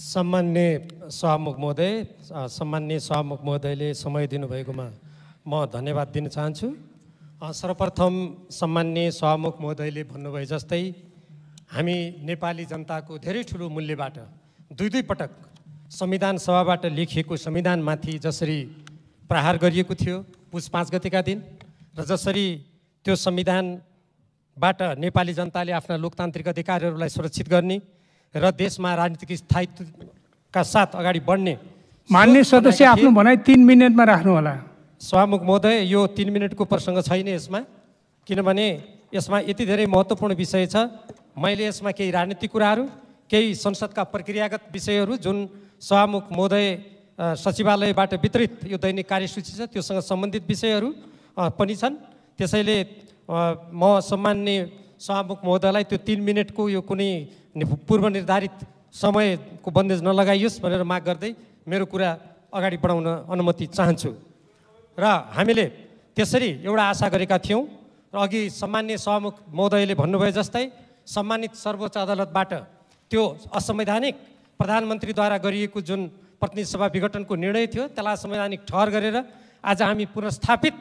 सम्माननीय सभामुख महोदयले समय दिनुभएकोमा म धन्यवाद दिन चाहन्छु। सर्वप्रथम सम्माननीय सभामुख महोदयले भन्नुभए जस्तै हामी नेपाली जनताको धेरै ठुलो मूल्यबाट दुई पटक संविधान सभाबाट लेखिएको संविधानमाथि जसरी प्रहार गरिएको थियो पुस 5 गतेका दिन र जसरी त्यो संविधानबाट नेपाली जनताले आफ्ना लोकतान्त्रिक अधिकारहरूलाई सुरक्षित गर्ने र देशमा राजनीतिक स्थायित्वका साथ अगाडि बढ्ने मान्य सदस्य आफ्नो भनाइ 3 मिनेटमा राख्नु होला। सभामुख महोदय यो 3 मिनेटको प्रसङ्ग छैन यसमा, किनभने यसमा यति धेरै महत्त्वपूर्ण विषय छ। मैले यसमा केही राजनीतिक कुराहरू, केही संसदका प्रक्रियागत विषयहरू जुन सभामुख महोदय सचिवालयबाट वितरित यो दैनिक कार्यसूची छ त्योसँग सम्बन्धित विषयहरू पनि छन्। त्यसैले म सम्माननीय सभामुख महोदयलाई त्यो 3 मिनेटको यो कुनै पूर्व निर्धारित समयको बन्देज नलगाइयोस् भनेर माग गर्दै मेरो कुरा अगाडि बढाउन अनुमति चाहन्छु। र हामीले त्यसरी एउटा आशा गरेका थियौँ र अघि सम्माननीय सभामुख महोदयले भन्नुभयो जस्तै सम्मानित सर्वोच्च अदालतबाट त्यो असंवैधानिक प्रधानमन्त्रीद्वारा गरिएको जुन प्रतिनिधि सभा विघटनको निर्णय थियो त्यसलाई संवैधानिक ठहर गरेर आज हामी पुनर्स्थापित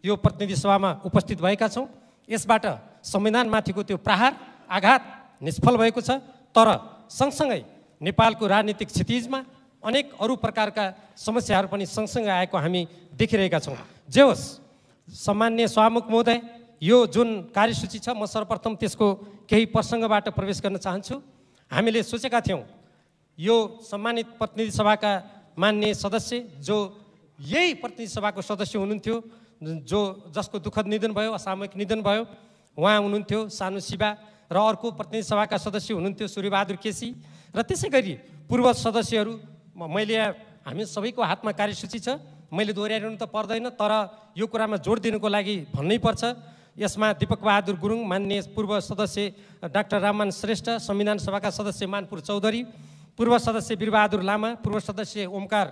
यो प्रतिनिधि सभामा उपस्थित भएका छौँ। यसबाट संविधानमाथिको त्यो प्रहार आघात निष्फल भएको छ, तर सँगसँगै नेपालको राजनीतिक क्षितिजमा अनेक अरू प्रकारका समस्याहरू पनि सँगसँगै आएको हामी देखिरहेका छौँ। जे होस्, सम्माननीय सभामुख महोदय यो जुन कार्यसूची छ म सर्वप्रथम त्यसको केही प्रसङ्गबाट प्रवेश गर्न चाहन्छु। हामीले सोचेका थियौँ यो सम्मानित प्रतिनिधि सभाका माननीय सदस्य जो यही प्रतिनिधि सभाको सदस्य हुनुहुन्थ्यो, जसको दुःखद निधन भयो, असामयिक निधन भयो, उहाँ हुनुहुन्थ्यो सानु शिवा, र अर्को प्रतिनिधि सभाका सदस्य हुनुहुन्थ्यो सूर्यबहादुर केसी, र त्यसै गरी पूर्व सदस्यहरू। हामी सबैको हातमा कार्यसूची छ, मैले दोहोऱ्याइरहनु त पर्दैन, तर यो कुरामा जोड दिनुको लागि भन्नै पर्छ। यसमा दीपक बहादुर गुरुङ, माननीय पूर्व सदस्य डाक्टर राममान श्रेष्ठ, संविधान सभाका सदस्य मानपुर चौधरी, पूर्व सदस्य वीरबहादुर लामा, पूर्व सदस्य ओमकार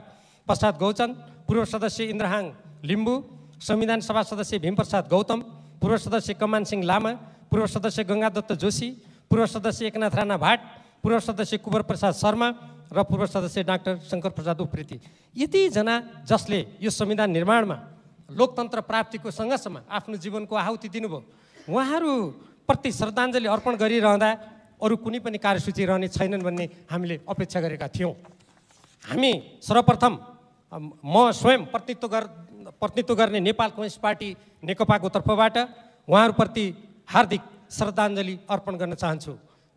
प्रसाद गौचन, पूर्व सदस्य इन्द्रहाङ लिम्बू, संविधान सभा सदस्य भीमप्रसाद गौतम, पूर्व सदस्य कमान सिंह लामा, पूर्व सदस्य गङ्गादत्त जोशी, पूर्व सदस्य एकनाथ राणा भाट, पूर्व सदस्य कुवर प्रसाद शर्मा र पूर्व सदस्य डाक्टर शङ्कर प्रसाद उप्रेती। यतिजना जसले यो संविधान निर्माणमा लोकतन्त्र प्राप्तिको सङ्घर्षमा आफ्नो जीवनको आहुति दिनुभयो, उहाँहरूप्रति श्रद्धाञ्जली अर्पण गरिरहँदा अरू कुनै पनि कार्यसूची रहने छैनन् भन्ने हामीले अपेक्षा गरेका थियौँ। हामी सर्वप्रथम म स्वयं प्रतिनिधित्व गर्ने नेपाल कम्युनिस्ट पार्टी नेकपाको तर्फबाट उहाँहरूप्रति हार्दिक श्रद्धाञ्जली अर्पण गर्न चाहन्छु।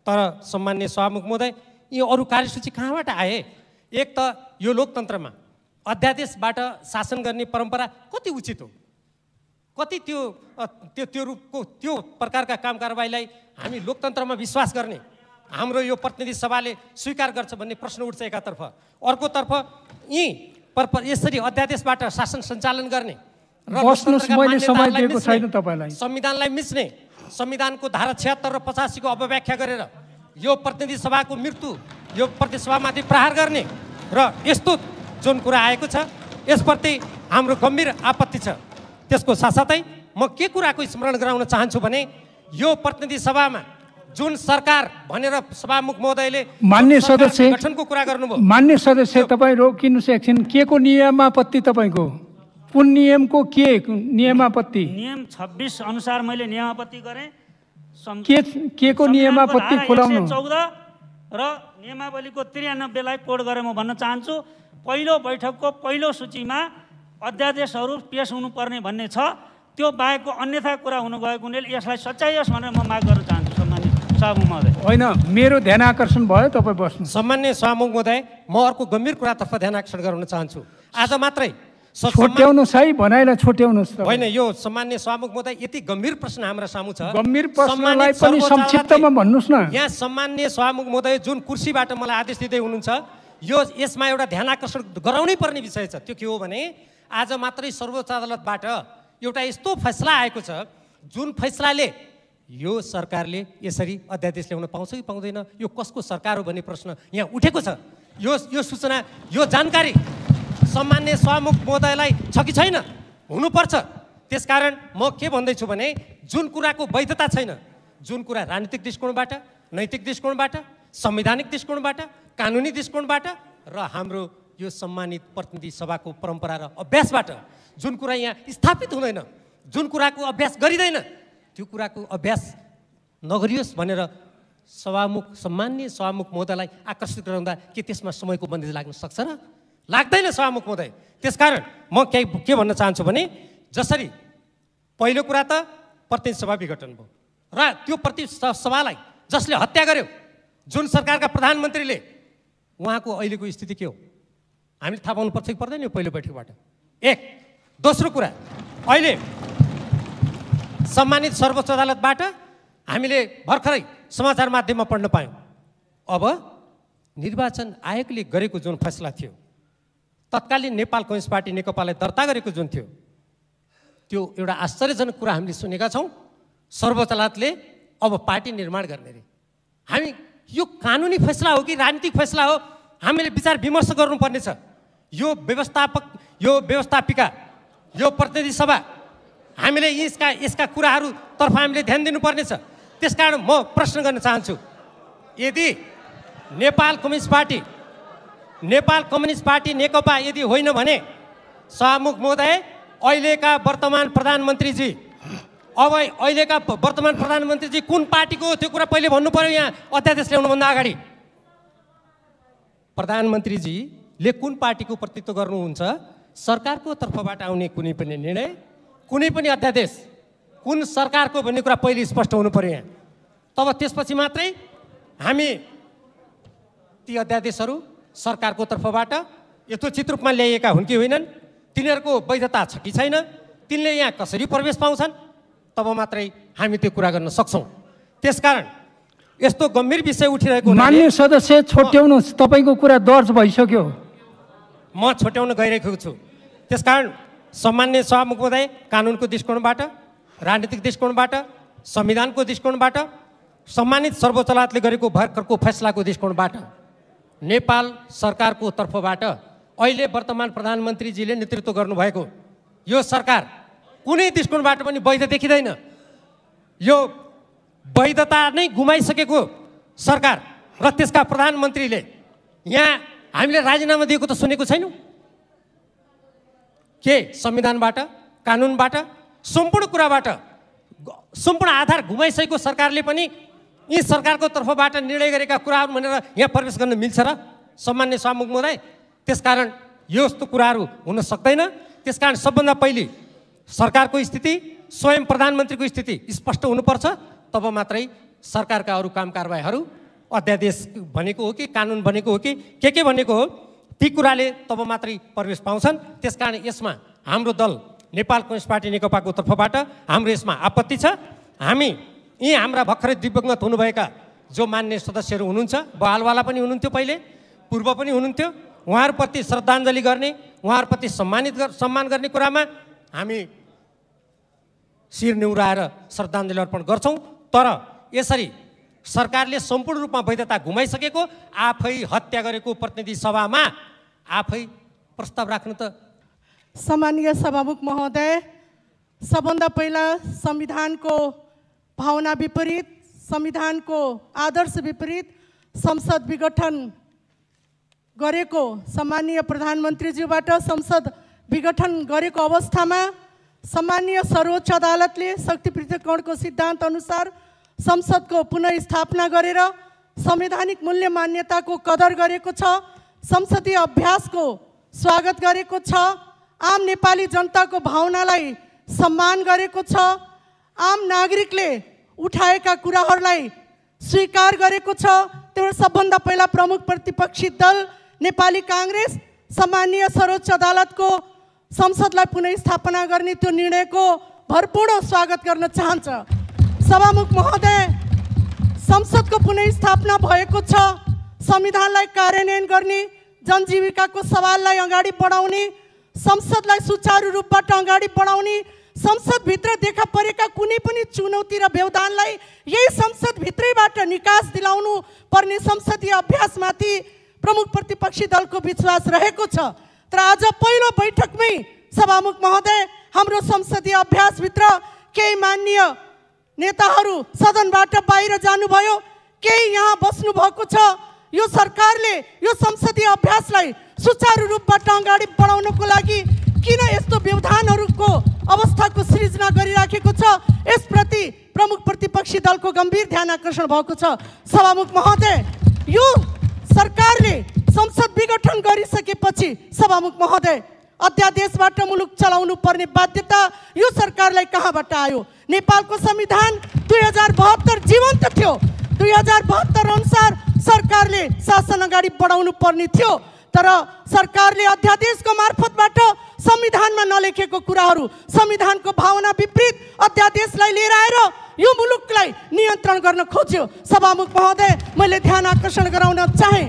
तर सम्माननीय सभामुख महोदय यो अरू कार्यसूची कहाँबाट आए? एक त यो लोकतन्त्रमा अध्यादेशबाट शासन गर्ने परम्परा कति उचित हो, कति त्यो रूपको त्यो प्रकारका काम कारबाहीलाई हामी लोकतन्त्रमा विश्वास गर्ने हाम्रो यो प्रतिनिधि सभाले स्वीकार गर्छ भन्ने प्रश्न उठ्छ एकातर्फ। अर्कोतर्फ यसरी अध्यादेशबाट शासन सञ्चालन गर्ने र संविधानलाई मिच्ने, संविधानको धारा 76 र 85 को अपव्याख्या गरेर यो प्रतिनिधि सभाको मृत्यु, यो प्रतिनिधि सभामाथि प्रहार गर्ने र यस्तो जुन कुरा आएको छ यसप्रति हाम्रो गम्भीर आपत्ति छ। त्यसको साथसाथै म के कुराको स्मरण गराउन चाहन्छु भने यो प्रतिनिधि सभामा जुन सरकार भनेर सभामुख महोदयले मान्य सदस्य गठनको कुरा गर्नुभयो। मान्य सदस्य तपाईँ रोकिनुहोस् एकछिन। के को नियमापत्ति तपाईँको? कुन नियमको के नियमापत्ति? नियम 26 अनुसार मैले नियमापत्ति गरेँ। के को नियमापत्ति खोलाउनु? 14 र नियमावलीको 93 लाई कोड गरेर म भन्न चाहन्छु। पहिलो बैठकको पहिलो सूचीमा अध्यादेशहरू पेश हुनुपर्ने भन्ने छ, त्यो बाहेकको अन्यथा कुरा हुनुभएको हुनाले यसलाई सच्याइयोस् भनेर म माग गर्न चाहन्छु। सम्मानित सभामुख महोदय, होइन मेरो ध्यान आकर्षण भयो, तपाईँ बस्नु। सम्मान्य सभामुख महोदय, म अर्को गम्भीर कुरातर्फ ध्यान आकर्षण गराउन चाहन्छु। आज मात्रै छोट्याउनुहोस् है, भनाइलाई छोट्याउनुहोस्। होइन, यो सम्मान्य सभामुख महोदय यति गम्भीर प्रश्न हाम्रा सामु छ, गम्भीर प्रश्नलाई पनि संक्षिप्तमा भन्नुहोस् न। यहाँ सम्मान्य सभामुख महोदय जुन कुर्सीबाट मलाई आदेश दिँदै हुनुहुन्छ यसमा एउटा ध्यान आकर्षण गराउनै पर्ने विषय छ। त्यो के हो भने आज मात्रै सर्वोच्च अदालतबाट एउटा यस्तो फैसला आएको छ जुन फैसलाले यो सरकारले यसरी अध्यादेश ल्याउन पाउँछ कि पाउँदैन, यो कसको सरकार हो भन्ने प्रश्न यहाँ उठेको छ। यो सूचना, यो जानकारी सम्मान्य सभामुख महोदयलाई छ कि छैन? हुनुपर्छ। त्यसकारण म के भन्दैछु भने जुन कुराको वैधता छैन, जुन कुरा राजनीतिक दृष्टिकोणबाट, नैतिक दृष्टिकोणबाट संवैधानिक दृष्टिकोणबाट, कानुनी दृष्टिकोणबाट र हाम्रो यो सम्मानित प्रतिनिधि सभाको परम्परा र अभ्यासबाट जुन कुरा यहाँ स्थापित हुँदैन, जुन कुराको अभ्यास गरिँदैन, त्यो कुराको अभ्यास नगरियोस् भनेर सम्मान्य सभामुख महोदयलाई आकर्षित गराउँदा के त्यसमा समयको बन्देज लाग्न सक्छ र? लाग्दैन सभामुख महोदय। त्यसकारण म के भन्न चाहन्छु भने जसरी पहिलो कुरा त प्रतिनिधि सभा विघटन भयो र त्यो प्रतिनिधि सभालाई जसले हत्या गर्यो, जुन सरकारका प्रधानमन्त्रीले, उहाँको अहिलेको स्थिति के हो हामीले थाहा पाउनुपर्छ कि पर्दैन यो पहिलो बैठकबाट? एक। दोस्रो कुरा, अहिले सम्मानित सर्वोच्च अदालतबाट हामीले भर्खरै समाचार माध्यममा पढ्न पायौँ, अब निर्वाचन आयोगले गरेको जुन फैसला थियो, तत्कालीन नेपाल कम्युनिस्ट पार्टी नेकपालाई दर्ता गरेको जुन थियो, त्यो एउटा आश्चर्यजनक कुरा हामीले सुनेका छौँ। सर्वोच्च अदालतले अब पार्टी निर्माण गर्ने रे। हामी यो कानुनी फैसला हो कि राजनीतिक फैसला हो, हामीले विचार विमर्श गर्नुपर्नेछ। यो व्यवस्थापिका, यो प्रतिनिधि सभा, हामीले यसका कुराहरूतर्फ हामीले ध्यान दिनुपर्नेछ। त्यसकारण म प्रश्न गर्न चाहन्छु, यदि नेपाल कम्युनिस्ट पार्टी नेकपा यदि होइन भने सभामुख महोदय, अहिलेका वर्तमान प्रधानमन्त्रीजी कुन पार्टीको हो त्यो कुरा पहिले भन्नु पर्यो। यहाँ अध्यादेश ल्याउनुभन्दा अगाडि प्रधानमन्त्रीजीले कुन पार्टीको प्रतिनिधित्व गर्नुहुन्छ, सरकारको तर्फबाट आउने कुनै पनि निर्णय, कुनै पनि अध्यादेश कुन सरकारको भन्ने कुरा पहिले स्पष्ट हुनु पर्यो यहाँ। तब त्यसपछि मात्रै हामी ती अध्यादेशहरू सरकारको तर्फबाट यथोचित रूपमा ल्याइएका हुन् कि होइनन्, तिनीहरूको वैधता छ कि छैन, तिनले यहाँ कसरी प्रवेश पाउँछन्, तब मात्रै हामी त्यो कुरा गर्न सक्छौँ। त्यसकारण यस्तो गम्भीर विषय उठिरहेको मान्य सदस्य छोट्याउनुहोस्, तपाईँको कुरा दर्ज भइसक्यो। म छोट्याउन गइरहेको छु। त्यसकारण सम्मान्य सभामुख महोदय, कानुनको दृष्टिकोणबाट, राजनीतिक दृष्टिकोणबाट, संविधानको दृष्टिकोणबाट, सम्मानित सर्वोच्च अदालतले गरेको भर्खरको फैसलाको दृष्टिकोणबाट नेपाल सरकारको तर्फबाट अहिले वर्तमान प्रधानमन्त्रीजीले नेतृत्व गर्नुभएको यो सरकार कुनै दृष्टिकोणबाट पनि वैध देखिँदैन। यो वैधता नै गुमाइसकेको सरकार र त्यसका प्रधानमन्त्रीले यहाँ हामीले राजीनामा दिएको त सुनेको छैनौँ। के संविधानबाट, कानुनबाट, सम्पूर्ण कुराबाट सम्पूर्ण आधार गुमाइसकेको सरकारले पनि यी सरकारको तर्फबाट निर्णय गरेका कुराहरू भनेर यहाँ प्रवेश गर्न मिल्छ र सम्मान्य सभामुख महोदय? त्यसकारण यस्तो कुराहरू हुन सक्दैन। त्यसकारण सबभन्दा पहिले सरकारको स्थिति, स्वयं प्रधानमन्त्रीको स्थिति स्पष्ट हुनुपर्छ, तब मात्रै सरकारका अरू काम कारबाहीहरू, अध्यादेश भनेको हो कि कानुन भनेको हो कि के भनेको हो, ती कुराले तब मात्रै प्रवेश पाउँछन्। त्यसकारण यसमा हाम्रो दल नेपाल कम्युनिस्ट पार्टी नेकपाको तर्फबाट हाम्रो यसमा आपत्ति छ। हामी यी हाम्रा भर्खरै दिवंगत हुनुभएका जो मान्य सदस्यहरू हुनुहुन्छ, बहालवाला पनि हुनुहुन्थ्यो, पहिले पूर्व पनि हुनुहुन्थ्यो, उहाँहरूप्रति श्रद्धाञ्जली गर्ने, उहाँहरूप्रति सम्मान गर्ने कुरामा हामी शिर निहुराएर श्रद्धाञ्जली अर्पण गर्छौँ। तर यसरी सरकारले सम्पूर्ण रूपमा वैधता गुमाइसकेको, आफै हत्या गरेको प्रतिनिधि सभामा आफै प्रस्ताव राख्नु त? सम्मानीय सभामुख महोदय, सबभन्दा पहिला संविधानको भावना विपरीत, संविधानको आदर्श विपरीत संसद विघटन गरेको सम्मानीय प्रधानमन्त्रीज्यूबाट संसद विघटन गरेको अवस्थामा सम्मानीय सर्वोच्च अदालतले शक्ति पृथक्करणको सिद्धान्त अनुसार संसदको पुनर्स्थापना गरेर संवैधानिक मूल्य मान्यताको कदर गरेको छ, संसदीय अभ्यासको स्वागत गरेको छ, आम नेपाली जनताको भावनालाई सम्मान गरेको छ, आम नागरिकले उठाएका कुराहरूलाई स्वीकार गरेको छ। त्यो सबभन्दा पहिला प्रमुख प्रतिपक्षी दल नेपाली काङ्ग्रेस सम्मानीय सर्वोच्च अदालतको संसदलाई पुनर्स्थापना गर्ने त्यो निर्णयको भरपूर्ण स्वागत गर्न चाहन्छ। सभामुख महोदय, संसदको पुनर्स्थापना भएको छ, संविधानलाई कार्यान्वयन गर्ने, जनजीविकाको सवाललाई अगाडि बढाउने, संसदलाई सुचारू रूपबाट अगाडि बढाउने, संसदभित्र देखा परेका कुनै पनि चुनौती र व्यवधानलाई यही संसदभित्रैबाट निकास दिलाउनु पर्ने संसदीय अभ्यासमाथि प्रमुख प्रतिपक्षी दलको विश्वास रहेको छ। तर आज पहिलो बैठकमै सभामुख महोदय, हाम्रो संसदीय अभ्यासभित्र केही माननीय नेताहरू सदनबाट बाहिर जानुभयो, केही यहाँ बस्नु भएको छ। यो सरकारले यो संसदीय अभ्यासलाई सुचारू रूपबाट अगाडि बढाउनको लागि किन यस्तो व्यवधानहरूको अवस्थाको सृजना गरिराखेको छ, यसप्रति प्रमुख प्रतिपक्षी दलको गम्भीर ध्यान आकर्षण भएको छ। सभामुख महोदय, यो सरकारले संसद विघटन गरिसकेपछि सभामुख महोदय अध्यादेशबाट मुलुक चलाउनु पर्ने बाध्यता यो सरकारलाई कहाँबाट आयो? नेपालको संविधान 2072 जीवन्त थियो। 2072 अनुसार सरकारले शासन अगाडि बढाउनु पर्ने थियो, तर सरकारले अध्यादेशको मार्फतबाट संविधानमा नलेखेको कुराहरू, संविधानको भावना विपरीत अध्यादेशलाई लिएर आएर यो मुलुकलाई नियन्त्रण गर्न खोज्यो। सभामुख महोदय, मैले ध्यान आकर्षण गराउन चाहे,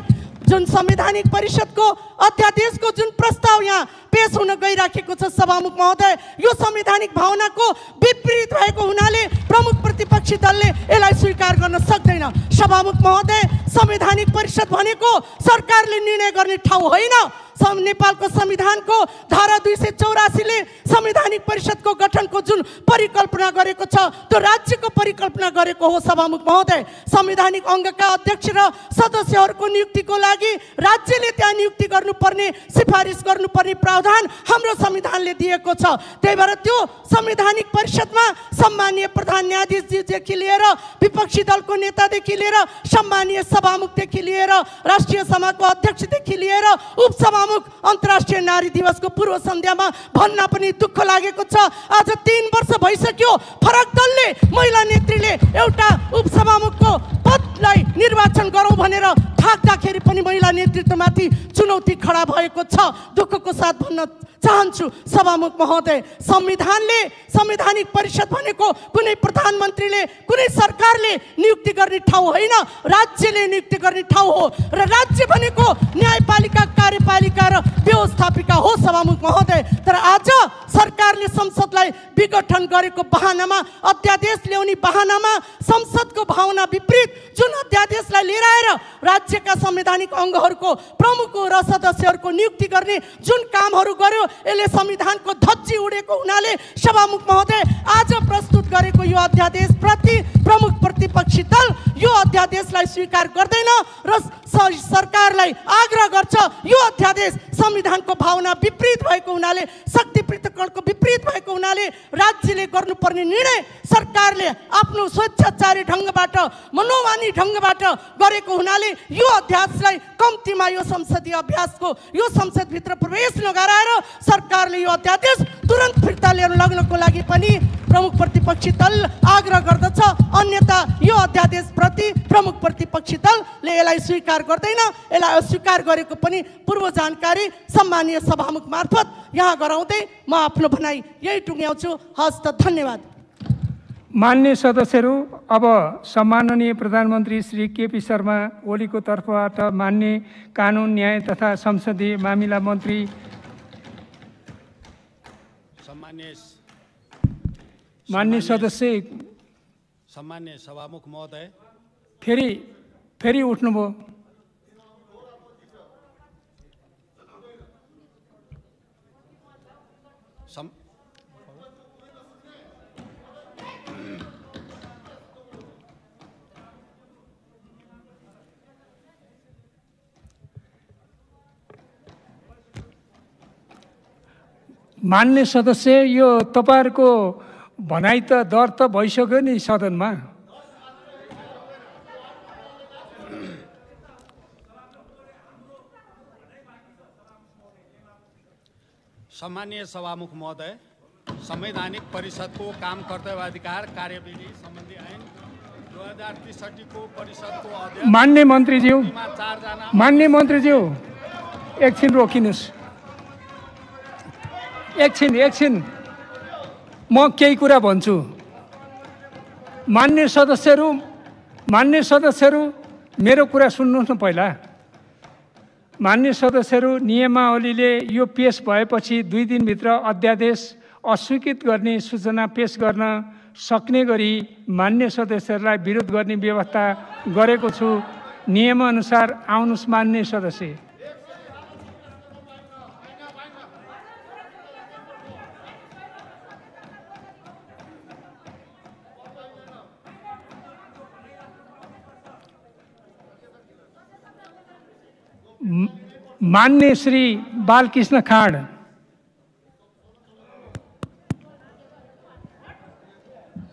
जुन संवैधानिक परिषदको अध्यादेशको जुन प्रस्ताव यहाँ पेश हुन गइराखेको छ सभामुख महोदय, यो संवैधानिक भावनाको विपरीत भएको हुनाले प्रमुख प्रतिपक्षी दलले यसलाई स्वीकार गर्न सक्दैन। सभामुख महोदय, संवैधानिक परिषद भनेको सरकारले निर्णय गर्ने ठाउँ होइन। नेपालको संविधानको धारा 284 ले संवैधानिक परिषदको गठनको जुन परिकल्पना गरेको छ त्यो राज्यको परिकल्पना गरेको हो। सभामुख महोदय, संवैधानिक अङ्गका अध्यक्ष र सदस्यहरूको नियुक्तिको लागि राज्यले त्यहाँ नियुक्ति गर्नुपर्ने, सिफारिस गर्नुपर्ने प्रावधान हाम्रो संविधानले दिएको छ। त्यही भएर त्यो संवैधानिक परिषदमा सम्मानीय प्रधान न्यायाधीशजीदेखि लिएर विपक्षी दलको नेतादेखि लिएर सम्मानीय सभामुखदेखि लिएर राष्ट्रिय सभाको अध्यक्षदेखि लिएर उपसभामुख अन्तर्राष्ट्रिय नारी दिवसको पूर्व सन्ध्यामा भन्न पनि दुःख लागेको छ। आज 3 वर्ष भइसक्यो फरक दलले, महिला नेत्रीले एउटा उपसभामुखको पदलाई निर्वाचन गरौँ भनेर थाक्दाखेरि पनि महिला नेतृत्वमाथि चुनौती खडा भएको छ। दुःखको साथ भन्न चाहन्छु सभामुख महोदय, संविधानले, संवैधानिक परिषद भनेको कुनै प्रधानमन्त्रीले, कुनै सरकारले नियुक्ति गर्ने ठाउँ होइन, राज्यले नियुक्ति गर्ने ठाउँ हो। र राज्य भनेको न्यायपालिका, कार्यपालिका र व्यवस्थापिका हो सभामुख महोदय। तर आज सरकारले संसदलाई विघटन गरेको बहानामा, अध्यादेश ल्याउने बहानामा संसदको भावना विपरीत जुन अध्यादेशलाई लिएर आएर राज्यका संवैधानिक अङ्गहरूको प्रमुख र सदस्यहरूको नियुक्ति गर्ने जुन कामहरू गर्यो, यसले संविधानको धज्जी उडेको हुनाले सभामुख महोदय, आज प्रस्तुत गरेको यो अध्यादेश प्रति प्रमुख प्रतिपक्षी दल यो अध्यादेशलाई स्वीकार गर्दैन र सरकारलाई आग्रह गर्छ यो अध्यादेश संविधानको भावना विपरीत भएको हुनाले, शक्ति पृथक्करणको विपरीत भएको हुनाले राज्यले गर्नुपर्ने निर्णय सरकारले आफ्नो स्वेच्छाचारी ढङ्गबाट, मनोमानी ढङ्गबाट गरेको हुनाले यो अध्यादेशलाई कम्तीमा यो संसदीय अभ्यासको यो संसदभित्र प्रवेश नगराएर सरकारले यो अध्यादेश तुरन्त फिर्ता लिएर लग्नको लागि पनि प्रमुख प्रतिपक्षी दल आग्रह गर्दछ। अन्यथा यो अध्यादेश प्रति प्रमुख प्रतिपक्षी दलले यसलाई स्वीकार गर्दैन। यसलाई अस्वीकार गरेको पनि पूर्व जानकारी सम्मानीय सभामुख मार्फत यहाँ गराउँदै म आफ्नो भनाइ यही टुङ्ग्याउँछु। हस् त, धन्यवाद। मान्य सदस्यहरू, अब सम्माननीय प्रधानमन्त्री श्री केपी शर्मा ओलीको तर्फबाट मान्य कानुन, न्याय तथा संसदीय मामिला मन्त्री मान्य सदस्य, सम्मान्य सभामुख महोदय, फेरि उठ्नुभयो। मान्य सदस्य, यो तपाईँहरूको भनाइ त दर्ता भइसक्यो नि सदनमा। सम्मानीय सभामुख महोदय, संवैधानिक परिषदको काम कर्तव्याधिकार कार्यविधि सम्बन्धी ऐन 2063 को परिषदको अध्यक्ष मान्य मन्त्रीज्यू एकछिन रोकिनुहोस्। एकछिन म केही कुरा भन्छु। मान्य सदस्यहरू मेरो कुरा सुन्नुहोस् न पहिला। मान्य सदस्यहरू, नियमावलीले यो पेश भएपछि 2 दिनभित्र अध्यादेश अस्वीकृत गर्ने सूचना पेश गर्न सक्ने गरी मान्य सदस्यहरूलाई विरोध गर्ने व्यवस्था गरेको छु। नियमअनुसार आउनुहोस् मान्य सदस्य। मान्य श्री बालकृष्ण खाँड।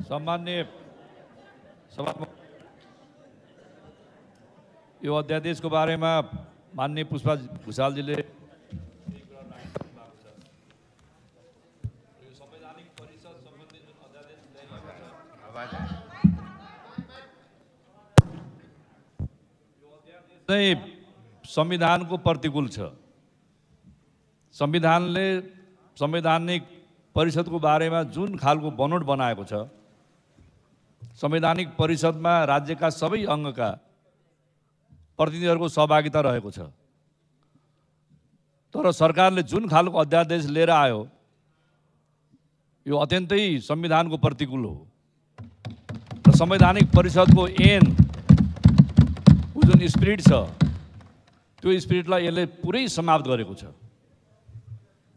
सम्मान्य सभामुख, यो अध्यादेशको बारेमा माननीय पुष्पा भुषालजीले चाहिँ संविधानको प्रतिकूल छ। संविधानले संवैधानिक परिषदको बारेमा जुन खालको बनोट बनाएको छ, संवैधानिक परिषदमा राज्यका सबै अङ्गका प्रतिनिधिहरूको सहभागिता रहेको छ। तर सरकारले जुन खालको अध्यादेश लिएर आयो यो अत्यन्तै संविधानको प्रतिकूल हो र संवैधानिक परिषदको जुन स्पिरिट छ त्यो स्पिरिटलाई यसले पुरै समाप्त गरेको छ।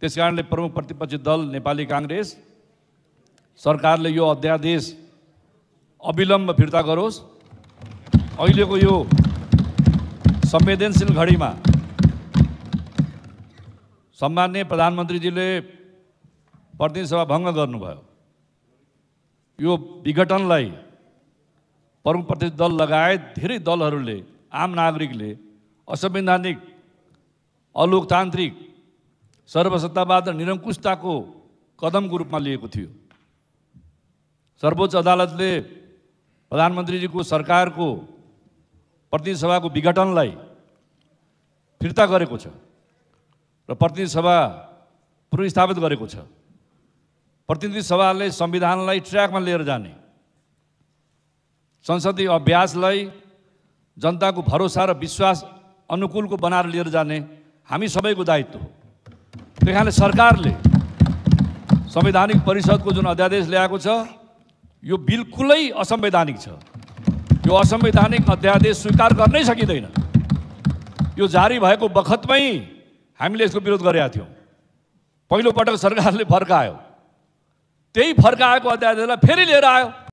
त्यसकारणले प्रमुख प्रतिपक्षी दल नेपाली काङ्ग्रेस सरकारले यो अध्यादेश अविलम्ब फिर्ता गरोस्। अहिलेको यो संवेदनशील घडीमा सम्माननीय प्रधानमन्त्रीजीले प्रतिनिधि सभा भङ्ग गर्नुभयो। यो विघटनलाई प्रमुख प्रतिपक्षी दल लगायत धेरै दलहरूले, आम नागरिकले असंवैधानिक, अलोकतान्त्रिक, सर्वसत्तावाद र निरङ्कुशताको कदमको रूपमा लिएको थियो। सर्वोच्च अदालतले प्रधानमन्त्रीजीको सरकारको प्रतिनिधि सभाको विघटनलाई फिर्ता गरेको छ र प्रतिनिधि सभा पुनर्स्थापित गरेको छ। प्रतिनिधि सभाले संविधानलाई ट्र्याकमा लिएर जाने, संसदीय अभ्यासलाई जनताको भरोसा र विश्वास अनुकूलको बनाएर लिएर जाने हामी सबैको दायित्व हो। त्यही कारणले सरकारले संवैधानिक परिषदको जुन अध्यादेश ल्याएको छ यो बिल्कुलै असंवैधानिक छ। यो असंवैधानिक अध्यादेश स्वीकार गर्नै सकिँदैन। यो जारी भएको बखतमै हामीले यसको विरोध गरेका थियौँ। पहिलो पटक सरकारले फर्कायो, त्यही फर्काएको अध्यादेशलाई फेरि लिएर आयो।